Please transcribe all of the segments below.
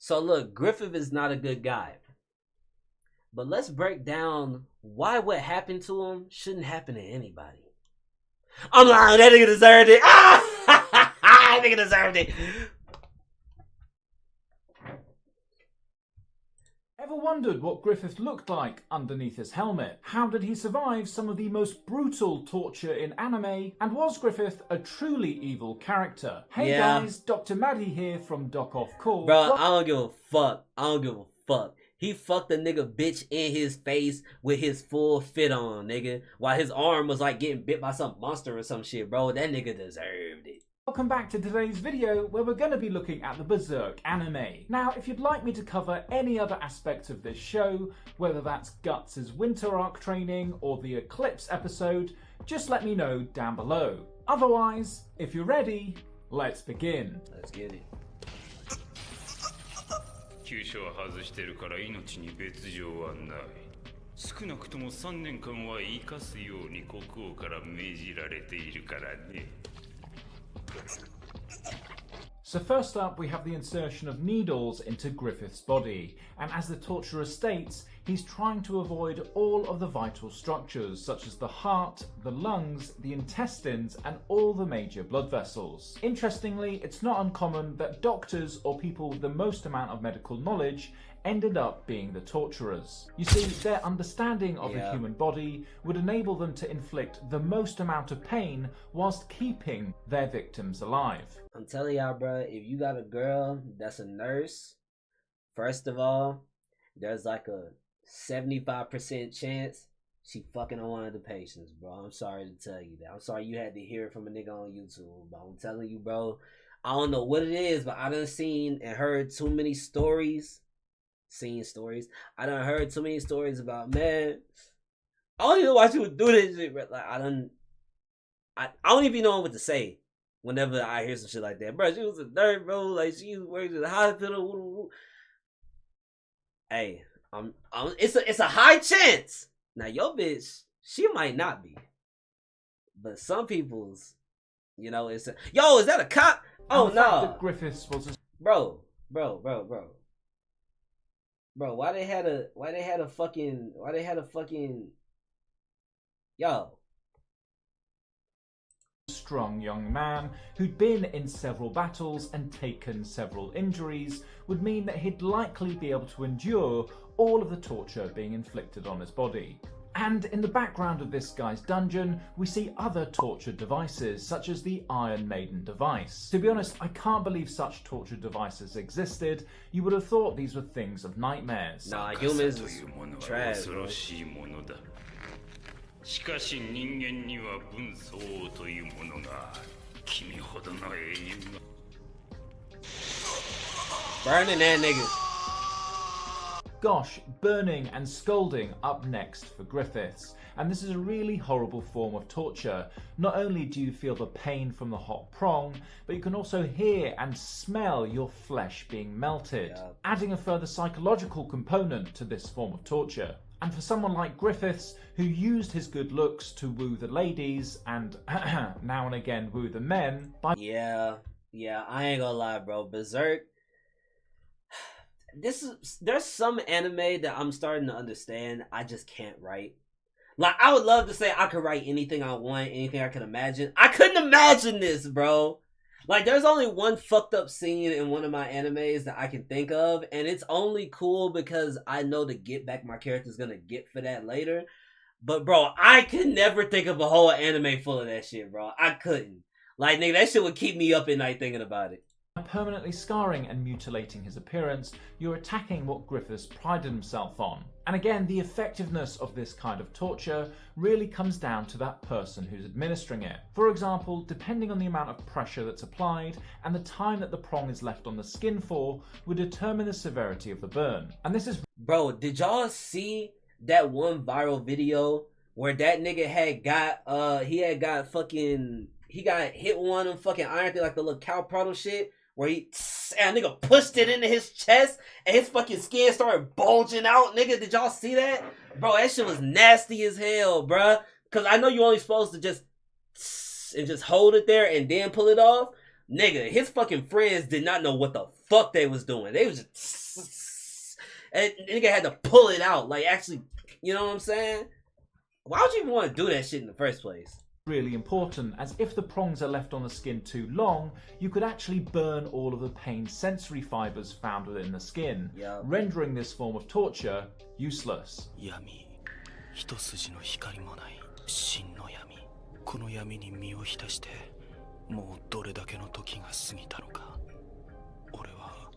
So look, Griffith is not a good guy. But let's break down why what happened to him shouldn't happen to anybody. I'm lying, that nigga deserved it. Ah! That nigga deserved it. Ever wondered what Griffith looked like underneath his helmet? How did he survive some of the most brutal torture in anime? And was Griffith a truly evil character? Hey guys, Dr. Maddie here from Doc Off Call. Bro, I don't give a fuck. I don't give a fuck. He fucked a nigga bitch in his face with his full fit on, nigga. While his arm was like getting bit by some monster or some shit, bro. That nigga deserved it. Welcome back to today's video where we're going to be looking at the Berserk anime. Now, if you'd like me to cover any other aspects of this show, whether that's Guts' winter arc training or the Eclipse episode, just let me know down below. Otherwise, if you're ready, let's begin. Let's get it. 急所は外してるから命に別状はない。少なくとも3年間は生かすように国王から命じられているからね。 So first up, we have the insertion of needles into Griffith's body, and as the torturer states, he's trying to avoid all of the vital structures such as the heart, the lungs, the intestines, and all the major blood vessels. Interestingly, it's not uncommon that doctors or people with the most amount of medical knowledge ended up being the torturers. You see, their understanding of the human body would enable them to inflict the most amount of pain whilst keeping their victims alive. I'm telling y'all, bro, if you got a girl that's a nurse, first of all, there's like a 75% chance she fucking on one of the patients, bro. I'm sorry to tell you that. I'm sorry you had to hear it from a nigga on YouTube, but I'm telling you, bro, I don't know what it is, but I done seen and heard too many stories. I done heard too many stories about, man, I don't even know why she would do this shit, bro. Like, I don't even know what to say whenever I hear some shit like that. Bro, she was a nurse, bro. Like, she worked at the hospital. Hey, it's a high chance. Now, your bitch, she might not be. But some people's, you know, it's a... Yo, is that a cop? Oh, no. Griffiths was a... Bro. Bro, why they had a fucking... Yo. Strong young man who'd been in several battles and taken several injuries would mean that he'd likely be able to endure all of the torture being inflicted on his body. And in the background of this guy's dungeon, we see other torture devices, such as the Iron Maiden device. To be honest, I can't believe such torture devices existed. You would have thought these were things of nightmares. Nah, humans is trash, bro. しかし人間には分相応というものが君ほどの英雄が Burning that nigga. Gosh, burning and scalding up next for Griffiths. And this is a really horrible form of torture. Not only do you feel the pain from the hot prong, but you can also hear and smell your flesh being melted, adding a further psychological component to this form of torture. And for someone like Griffiths, who used his good looks to woo the ladies and now and again woo the men by... Yeah, I ain't gonna lie, bro. Berserk, there's some anime that I'm starting to understand. I just can't write. Like, I would love to say I could write anything I want, anything I could imagine. I couldn't imagine this, bro. Like, there's only one fucked up scene in one of my animes that I can think of, and it's only cool because I know the get back my character's gonna get for that later. But, bro, I could never think of a whole anime full of that shit, bro. I couldn't. Like, nigga, that shit would keep me up at night thinking about it. Permanently scarring and mutilating his appearance, you're attacking what Griffiths prided himself on. And again, the effectiveness of this kind of torture really comes down to that person who's administering it. For example, depending on the amount of pressure that's applied and the time that the prong is left on the skin for would determine the severity of the burn. And this is... Bro, did y'all see that one viral video where that nigga had got, he got hit with one of them fucking iron thing, like the little cow prado shit, where and nigga pushed it into his chest and his fucking skin started bulging out, nigga. Did y'all see that? Bro, that shit was nasty as hell, bruh. Cause I know you only supposed to just hold it there and then pull it off. Nigga, his fucking friends did not know what the fuck they was doing. They was just... And nigga had to pull it out. Like, actually, you know what I'm saying? Why would you even want to do that shit in the first place? Really important, as if the prongs are left on the skin too long, you could actually burn all of the pain sensory fibers found within the skin, rendering this form of torture useless. 一筋の光もない真の闇。この闇に身を浸して、もうどれだけの時が過ぎたのか。俺は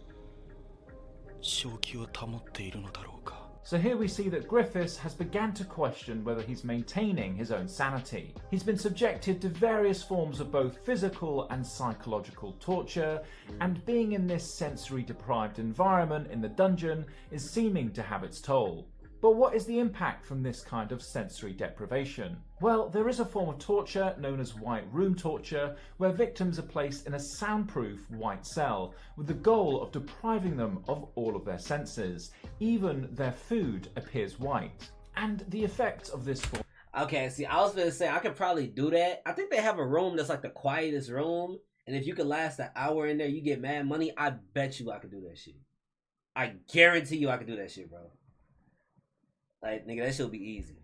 正気を保っているのだろうか。 So here we see that Griffiths has begun to question whether he's maintaining his own sanity. He's been subjected to various forms of both physical and psychological torture, and being in this sensory deprived environment in the dungeon is seeming to have its toll. But what is the impact from this kind of sensory deprivation? Well, there is a form of torture known as white room torture, where victims are placed in a soundproof white cell with the goal of depriving them of all of their senses. Even their food appears white. And the effects of this form... Okay, see, I was gonna say, I could probably do that. I think they have a room that's like the quietest room, and if you could last an hour in there, you get mad money. I bet you I could do that shit. I guarantee you I could do that shit, bro. Like, nigga, that shit will be easy.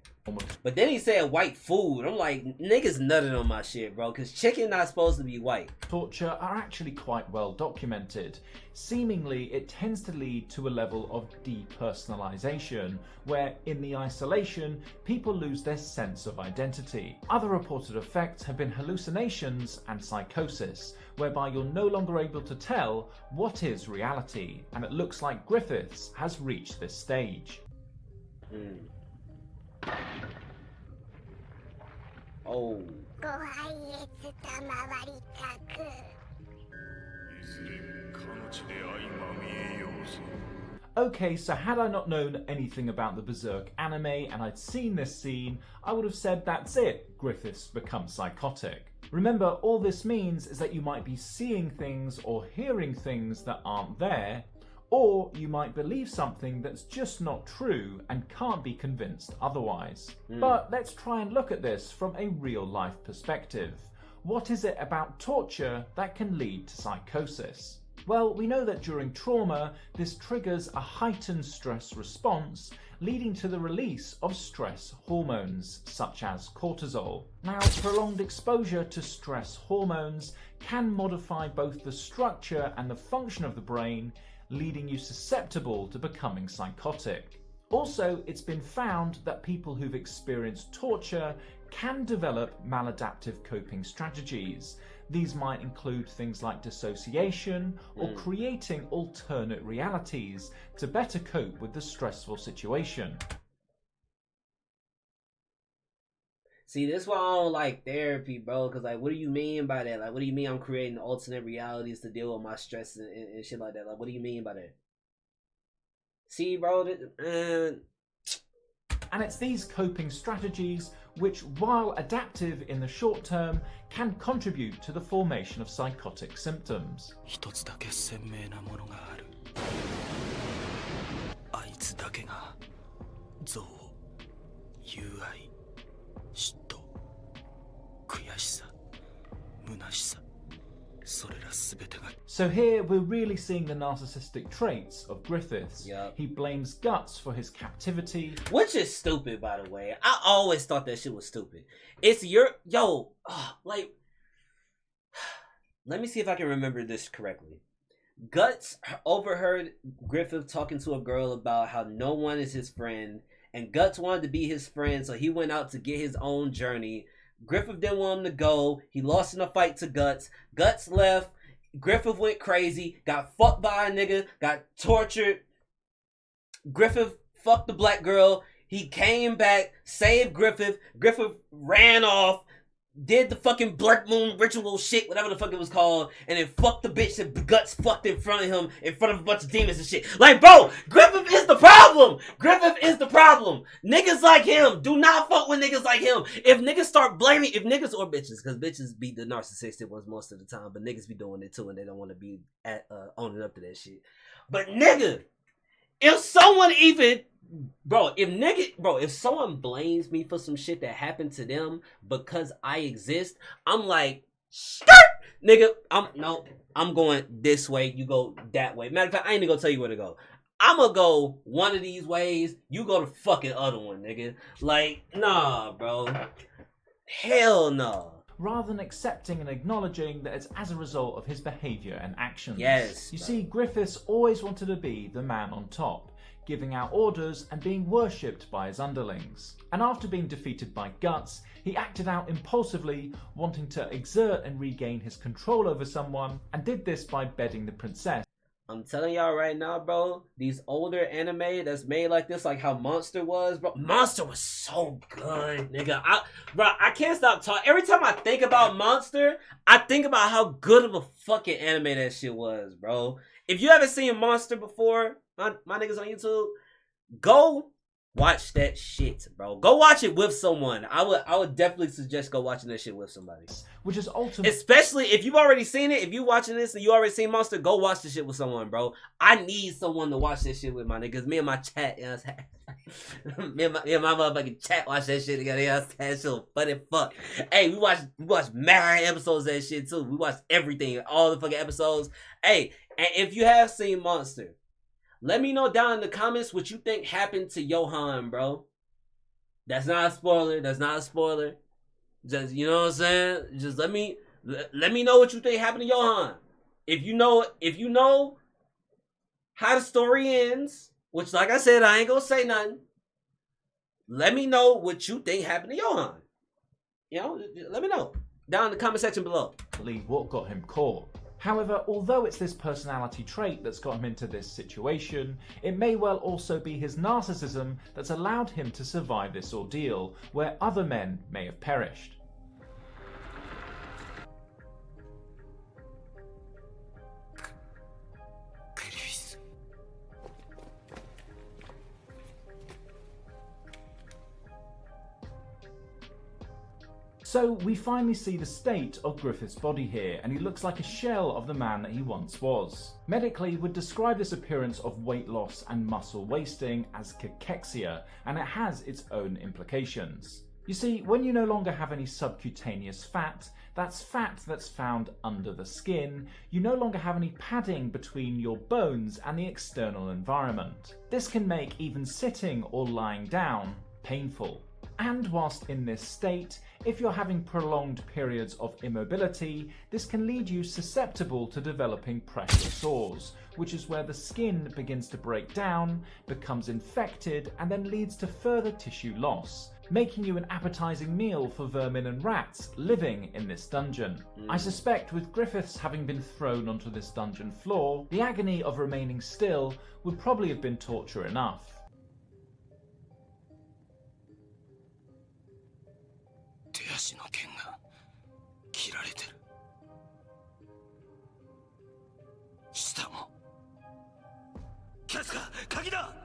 But then he said white food. I'm like, niggas nutted on my shit, bro, because chicken not supposed to be white. Torture are actually quite well documented. Seemingly, it tends to lead to a level of depersonalization, where in the isolation, people lose their sense of identity. Other reported effects have been hallucinations and psychosis, whereby you're no longer able to tell what is reality, and it looks like Griffith's has reached this stage. Oh. Okay, so had I not known anything about the Berserk anime and I'd seen this scene, I would have said that's it, Griffith's becomes psychotic. Remember, all this means is that you might be seeing things or hearing things that aren't there, or you might believe something that's just not true and can't be convinced otherwise. But let's try and look at this from a real life perspective. What is it about torture that can lead to psychosis? Well, we know that during trauma, this triggers a heightened stress response, leading to the release of stress hormones, such as cortisol. Now, prolonged exposure to stress hormones can modify both the structure and the function of the brain, leading you susceptible to becoming psychotic. Also, it's been found that people who've experienced torture can develop maladaptive coping strategies. These might include things like dissociation or creating alternate realities to better cope with the stressful situation. See, this is why I don't like therapy, bro. Because, like, what do you mean by that? Like, what do you mean I'm creating alternate realities to deal with my stress and shit like that? Like, what do you mean by that? See, bro, And it's these coping strategies which, while adaptive in the short term, can contribute to the formation of psychotic symptoms. 一つだけ鮮明なものがある。あいつだけが憎悪、友愛、嫉妬、悔しさ、虚しさ、それらすべてが。 So here we're really seeing the narcissistic traits of Griffith's. He blames Guts for his captivity. Which is stupid, by the way. I always thought that shit was stupid. It's like, let me see if I can remember this correctly. Guts overheard Griffith talking to a girl about how no one is his friend, and Guts wanted to be his friend, so he went out to get his own journey. Griffith didn't want him to go. He lost in a fight to Guts. Guts left. Griffith went crazy. Got fucked by a nigga. Got tortured. Griffith fucked the black girl. He came back, saved Griffith. Griffith ran off. Did the fucking blood moon ritual shit, whatever the fuck it was called, and then fucked the bitch that Guts fucked in front of him, in front of a bunch of demons and shit. Like, bro, Griffith is the problem! Griffith is the problem! Niggas like him, do not fuck with niggas like him. If niggas start blaming, if niggas or bitches, because bitches be the narcissistic ones most of the time, but niggas be doing it too, and they don't want to be owning up to that shit. But nigga, if someone even... if someone blames me for some shit that happened to them because I exist, I'm like, skirt! nigga, I'm going this way, you go that way. Matter of fact, I ain't even gonna tell you where to go. I'm gonna go one of these ways, you go the fucking other one, nigga. Like, nah, bro. Hell no. Rather than accepting and acknowledging that it's as a result of his behaviour and actions. Yes. You see, Griffiths always wanted to be the man on top, giving out orders and being worshipped by his underlings. And after being defeated by Guts, he acted out impulsively, wanting to exert and regain his control over someone, and did this by bedding the princess. I'm telling y'all right now, bro, these older anime that's made like this, like how Monster was, bro. Monster was so good, nigga. I can't stop talking. Every time I think about Monster, I think about how good of a fucking anime that shit was, bro. If you haven't seen Monster before, my niggas on YouTube, go watch that shit, bro. Go watch it with someone. I would definitely suggest go watching that shit with somebody. Which is ultimately, especially if you've already seen it. If you watching this and you already seen Monster, go watch the shit with someone, bro. I need someone to watch this shit with, my niggas. Me and my chat, you know what I'm saying? me and my motherfucking chat watch that shit together. You know what I'm saying? That shit funny fuck. Hey, we watch mad episodes of that shit too. We watch everything, all the fucking episodes. Hey, and if you have seen Monster, let me know down in the comments what you think happened to Johan, bro. That's not a spoiler. That's not a spoiler. Just, you know what I'm saying? Just let me know what you think happened to Johan. If you know how the story ends, which, like I said, I ain't gonna say nothing. Let me know what you think happened to Johan. You know, let me know down in the comment section below. What got him caught. However, although it's this personality trait that's got him into this situation, it may well also be his narcissism that's allowed him to survive this ordeal, where other men may have perished. So we finally see the state of Griffith's body here, and he looks like a shell of the man that he once was. Medically, we'd describe this appearance of weight loss and muscle wasting as cachexia, and it has its own implications. You see, when you no longer have any subcutaneous fat that's found under the skin, you no longer have any padding between your bones and the external environment. This can make even sitting or lying down painful. And whilst in this state, if you're having prolonged periods of immobility, this can lead you susceptible to developing pressure sores, which is where the skin begins to break down, becomes infected, and then leads to further tissue loss, making you an appetizing meal for vermin and rats living in this dungeon. I suspect with Griffith's having been thrown onto this dungeon floor, the agony of remaining still would probably have been torture enough.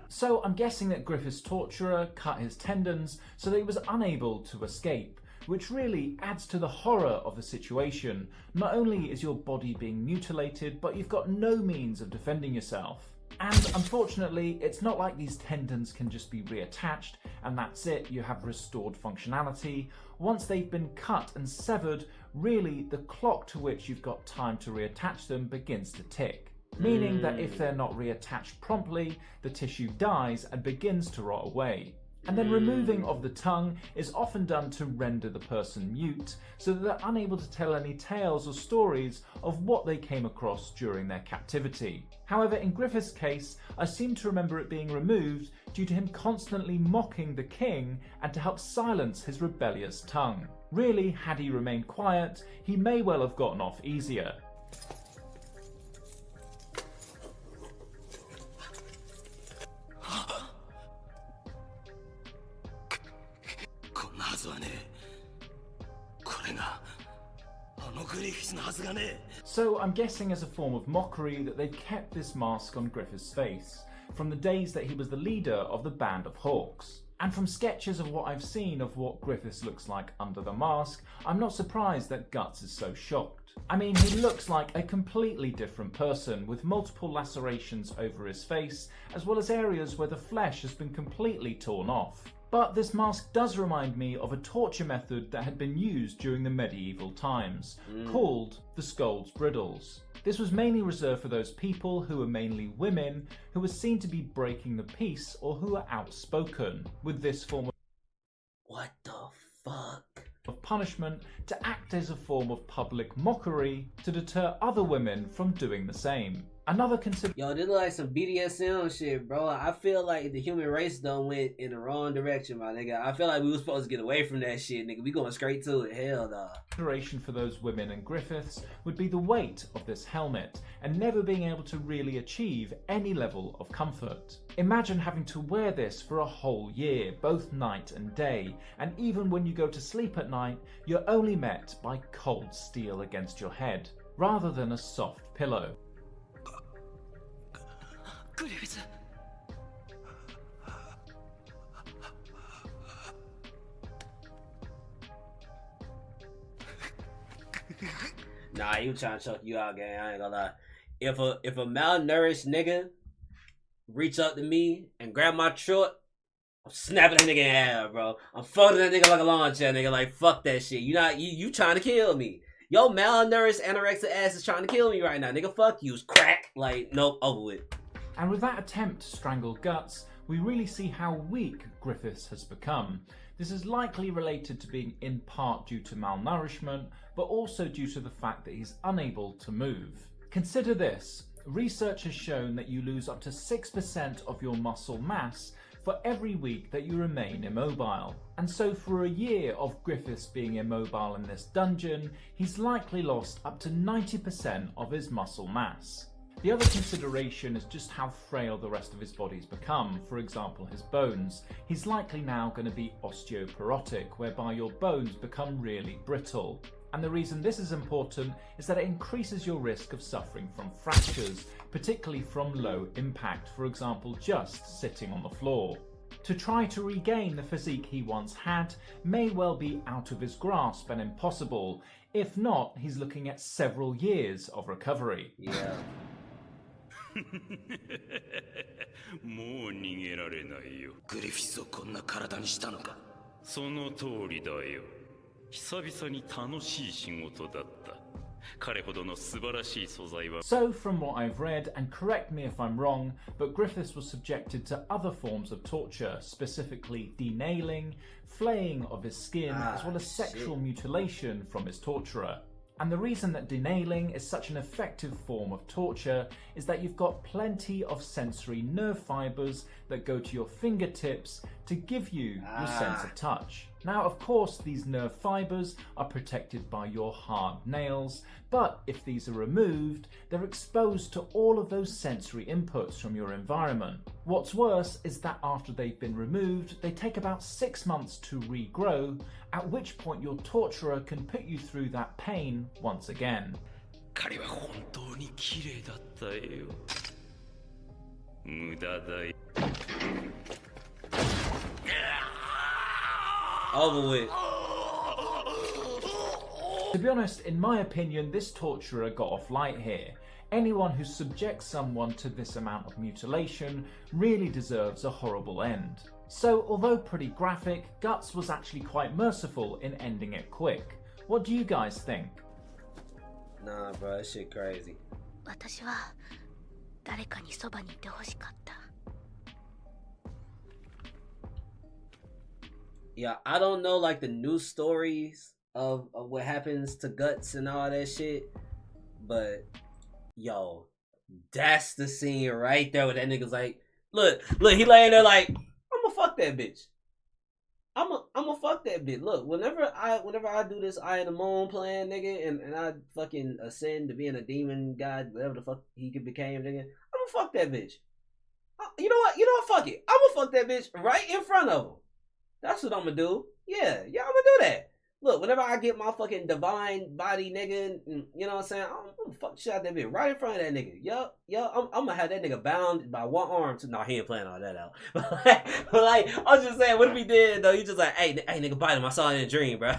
So I'm guessing that Griffith's torturer cut his tendons so that he was unable to escape, which really adds to the horror of the situation. Not only is your body being mutilated, but you've got no means of defending yourself. And unfortunately, it's not like these tendons can just be reattached and that's it, you have restored functionality. Once they've been cut and severed, really the clock to which you've got time to reattach them begins to tick. Meaning that if they're not reattached promptly, the tissue dies and begins to rot away. And then removing of the tongue is often done to render the person mute, so that they're unable to tell any tales or stories of what they came across during their captivity. However, in Griffith's case, I seem to remember it being removed due to him constantly mocking the king and to help silence his rebellious tongue. Really, had he remained quiet, he may well have gotten off easier. So I'm guessing as a form of mockery that they've kept this mask on Griffith's face from the days that he was the leader of the Band of Hawks. And from sketches of what I've seen of what Griffiths looks like under the mask, I'm not surprised that Guts is so shocked. I mean, he looks like a completely different person with multiple lacerations over his face, as well as areas where the flesh has been completely torn off. But this mask does remind me of a torture method that had been used during the medieval times, called the Scold's Bridles. This was mainly reserved for those people who were mainly women who were seen to be breaking the peace or who were outspoken, with this form of What the fuck? punishment to act as a form of public mockery to deter other women from doing the same. Another Yo, this look like some BDSM shit, bro. I feel like the human race done went in the wrong direction, my nigga. I feel like we were supposed to get away from that shit, nigga. We going straight to it. Hell nah. consideration for those women in Griffith's would be the weight of this helmet and never being able to really achieve any level of comfort. Imagine having to wear this for a whole year, both night and day, and even when you go to sleep at night, you're only met by cold steel against your head, rather than a soft pillow. Griffiths. Nah, he was trying to choke you out, gang. I ain't gonna lie. If a malnourished nigga reach up to me and grab my throat, I'm snapping that nigga in half, bro. I'm folding that nigga like a lawn chair, nigga. Like, fuck that shit. You trying to kill me. Yo, malnourished anorexic ass is trying to kill me right now, nigga. Fuck you. It's crack. Like, nope, over with. And with that attempt to strangle Guts, we really see how weak Griffiths has become. This is likely related to being in part due to malnourishment, but also due to the fact that he's unable to move. Consider this. Research has shown that you lose up to 6% of your muscle mass for every week that you remain immobile. And so for a year of Griffiths being immobile in this dungeon, he's likely lost up to 90% of his muscle mass. The other consideration is just how frail the rest of his body's become. For example, his bones. He's likely now going to be osteoporotic, whereby your bones become really brittle. And the reason this is important is that it increases your risk of suffering from fractures, particularly from low impact, for example, just sitting on the floor. To try to regain the physique he once had may well be out of his grasp and impossible. If not, he's looking at several years of recovery. Yeah. もう逃げられないよ。グリフィスをこんな体にしたのか。その通りだよ。久々に楽しい仕事だった。彼ほどの素晴らしい素材は。 So from what I've read, and correct me if I'm wrong, but Griffiths was subjected to other forms of torture, specifically denailing, flaying of his skin, as well as sexual mutilation from his torturer. And the reason that denailing is such an effective form of torture is that you've got plenty of sensory nerve fibers that go to your fingertips to give you your sense of touch. Now, of course, these nerve fibers are protected by your hard nails, but if these are removed, they're exposed to all of those sensory inputs from your environment. What's worse is that after they've been removed, they take about 6 months to regrow, at which point your torturer can put you through that pain once again. 彼は本当に綺麗だったよ。無駄だよ。 Over with. To be honest, in my opinion, this torturer got off light here. Anyone who subjects someone to this amount of mutilation really deserves a horrible end. So, although pretty graphic, Guts was actually quite merciful in ending it quick. What do you guys think? Nah, bro, that shit crazy. 私は誰かにそばにいてほしかった。 Yeah, I don't know like the news stories of what happens to Guts and all that shit, but yo, that's the scene right there where that nigga's like, look, he laying there like, I'ma fuck that bitch. I'ma fuck that bitch. Look, whenever I do this Eye of the Moon plan, nigga, and I fucking ascend to being a demon god, whatever the fuck he could became, nigga, I'ma fuck that bitch. You know what? Fuck it. I'ma fuck that bitch right in front of him. That's what I'm gonna do. Yeah, I'm gonna do that. Look, whenever I get my fucking divine body, nigga, you know what I'm saying? I'm gonna fuck shit out that bitch right in front of that nigga. Yup, I'm gonna have that nigga bound by one arm. Nah, he ain't playing all that out. But like, I was just saying, what if he did though? He just like, hey, nigga, bite him. I saw it in a dream, bro.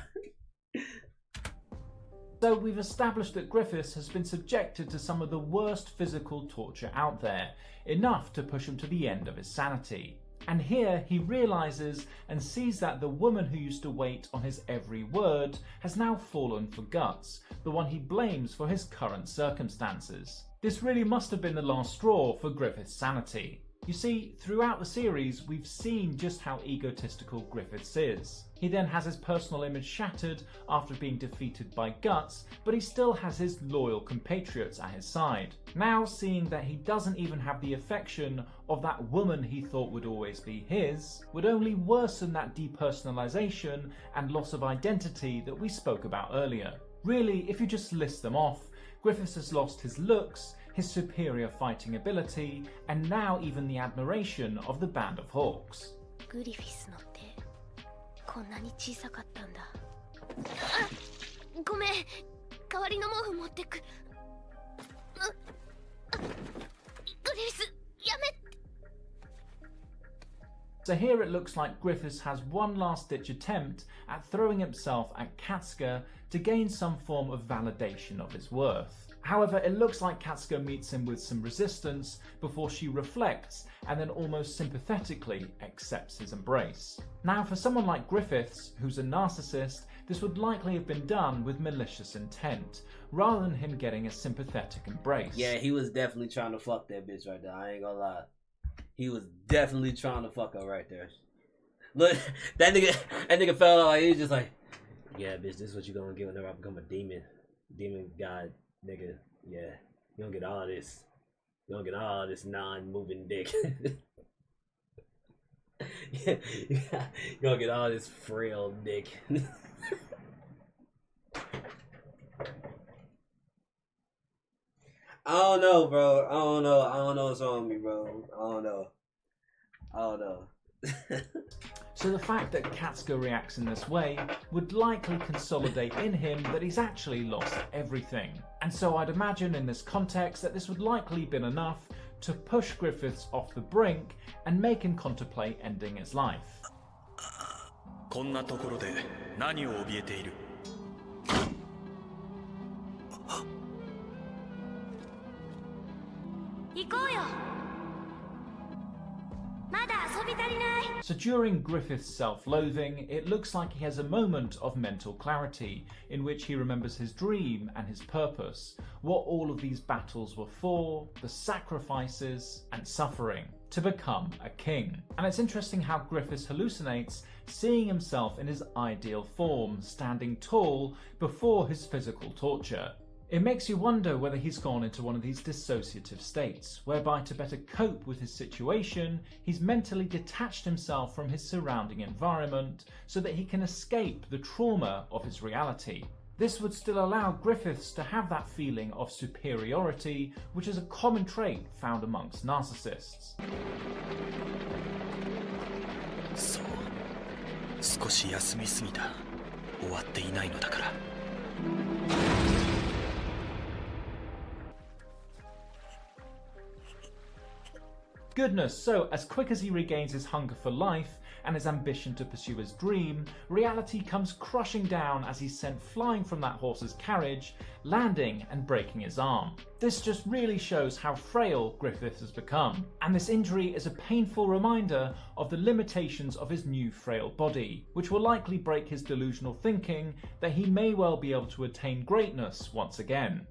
So we've established that Griffiths has been subjected to some of the worst physical torture out there, enough to push him to the end of his sanity. And here he realizes and sees that the woman who used to wait on his every word has now fallen for Guts, the one he blames for his current circumstances. This really must have been the last straw for Griffith's sanity. You see, throughout the series, we've seen just how egotistical Griffiths is. He then has his personal image shattered after being defeated by Guts, but he still has his loyal compatriots at his side. Now, seeing that he doesn't even have the affection of that woman he thought would always be his, would only worsen that depersonalization and loss of identity that we spoke about earlier. Really, if you just list them off, Griffiths has lost his looks, his superior fighting ability, and now even the admiration of the Band of Hawks. グリフィスの手こんなに小さかったんだ。ごめん、代わりの毛布持ってく。グリフィス、やめ。So here it looks like Griffiths has one last-ditch attempt at throwing himself at Katsuka to gain some form of validation of his worth. However, it looks like Katsuka meets him with some resistance before she reflects and then almost sympathetically accepts his embrace. Now, for someone like Griffiths, who's a narcissist, this would likely have been done with malicious intent, rather than him getting a sympathetic embrace. Yeah, he was definitely trying to fuck that bitch right there. I ain't gonna lie. He was definitely trying to fuck her right there. Look, that nigga fell out. He was just like, yeah, bitch, this is what you gonna get whenever I become a demon god, nigga. Yeah, you don't get all this. You don't get all this non-moving dick. Yeah, you don't get all this frail dick. I don't know, bro. I don't know what's wrong with me, bro. I don't know. So the fact that Katsuka reacts in this way would likely consolidate in him that he's actually lost everything. And so I'd imagine in this context that this would likely been enough to push Griffiths off the brink and make him contemplate ending his life. こんなところで何を怯えている? So during Griffith's self-loathing, it looks like he has a moment of mental clarity in which he remembers his dream and his purpose, what all of these battles were for, the sacrifices and suffering, to become a king. And it's interesting how Griffiths hallucinates seeing himself in his ideal form, standing tall before his physical torture. It makes you wonder whether he's gone into one of these dissociative states, whereby to better cope with his situation, he's mentally detached himself from his surrounding environment so that he can escape the trauma of his reality. This would still allow Griffiths to have that feeling of superiority, which is a common trait found amongst narcissists. そう、少し休みすぎた。終わっていないのだから。 Goodness, so as quick as he regains his hunger for life and his ambition to pursue his dream, reality comes crushing down as he's sent flying from that horse's carriage, landing and breaking his arm. This just really shows how frail Griffiths has become, and this injury is a painful reminder of the limitations of his new frail body, which will likely break his delusional thinking that he may well be able to attain greatness once again.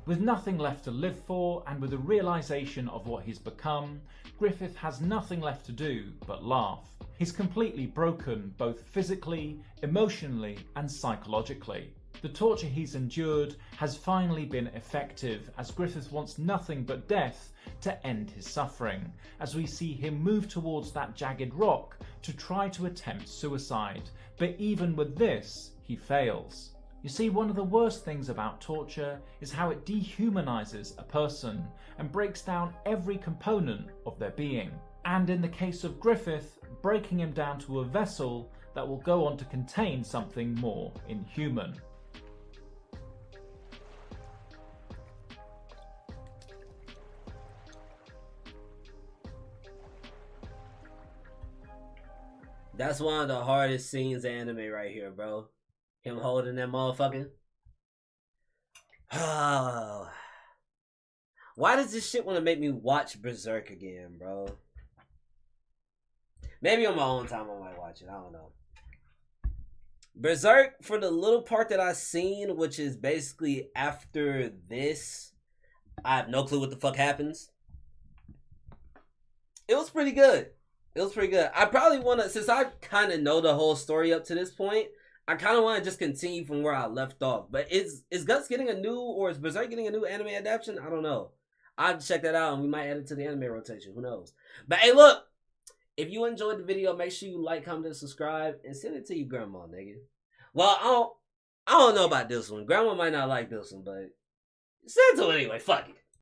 With nothing left to live for, and with the realisation of what he's become, Griffith has nothing left to do but laugh. He's completely broken, both physically, emotionally and psychologically. The torture he's endured has finally been effective, as Griffith wants nothing but death to end his suffering, as we see him move towards that jagged rock to try to attempt suicide, but even with this, he fails. You see, one of the worst things about torture is how it dehumanizes a person and breaks down every component of their being. And in the case of Griffith, breaking him down to a vessel that will go on to contain something more inhuman. That's one of the hardest scenes in anime right here, bro. Him holding that motherfucker. Oh. Why does this shit want to make me watch Berserk again, bro? Maybe on my own time I might watch it. I don't know. Berserk, for the little part that I seen, which is basically after this, I have no clue what the fuck happens. It was pretty good. It was pretty good. I probably want to, since I kind of know the whole story up to this point, I kind of want to just continue from where I left off. But is Guts getting a new, or is Berserk getting a new anime adaptation? I don't know. I'll have to check that out, and we might add it to the anime rotation. Who knows? But hey, look. If you enjoyed the video, make sure you like, comment, and subscribe, and send it to your grandma, nigga. Well, I don't know about this one. Grandma might not like this one, but send it to her anyway. Fuck it.